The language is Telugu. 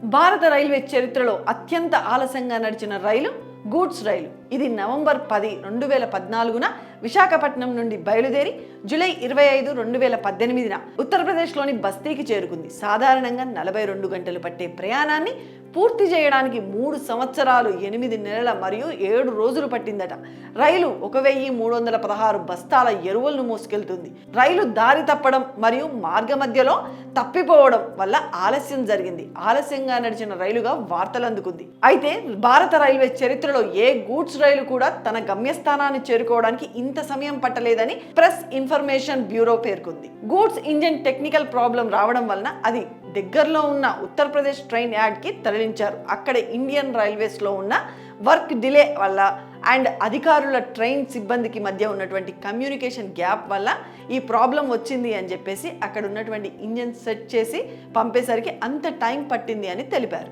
భారత రైల్వే చరిత్రలో అత్యంత ఆలస్యంగా నడిచిన రైలు గూడ్స్ రైలు. ఇది నవంబర్ 10, 2014న విశాఖపట్నం నుండి బయలుదేరి జూలై 25, 2018న ఉత్తరప్రదేశ్లోని బస్తీకి చేరుకుంది. సాధారణంగా 42 గంటలు పట్టే ప్రయాణాన్ని పూర్తి చేయడానికి 3 సంవత్సరాలు 8 నెలల మరియు 7 రోజులు పట్టిందట. రైలు 1316 బస్తాల ఎరువులను మోసుకెళ్తుంది. రైలు దారి తప్పడం మరియు మార్గ మధ్యలో తప్పిపోవడం వల్ల ఆలస్యం జరిగింది. ఆలస్యంగా నడిచిన రైలుగా వార్తలు అందుకుంది. అయితే భారత రైల్వే చరిత్రలో ఏ గూడ్స్ రైలు కూడా తన గమ్యస్థానాన్ని చేరుకోవడానికి ఇంత సమయం పట్టలేదని ప్రెస్ ఇన్ఫర్మేషన్ బ్యూరో పేర్కొంది. గూడ్స్ ఇంజిన్ టెక్నికల్ ప్రాబ్లం రావడం వలన అది దగ్గరలో ఉన్న ఉత్తరప్రదేశ్ ట్రైన్ యార్డ్కి తరలించారు. అక్కడ ఇండియన్ రైల్వేస్లో ఉన్న వర్క్ డిలే వల్ల అండ్ అధికారుల ట్రైన్ సిబ్బందికి మధ్య ఉన్నటువంటి కమ్యూనికేషన్ గ్యాప్ వల్ల ఈ ప్రాబ్లం వచ్చింది అని చెప్పేసి అక్కడ ఉన్నటువంటి ఇంజిన్ సెట్ చేసి పంపేసరికి అంత టైం పట్టింది అని తెలిపారు.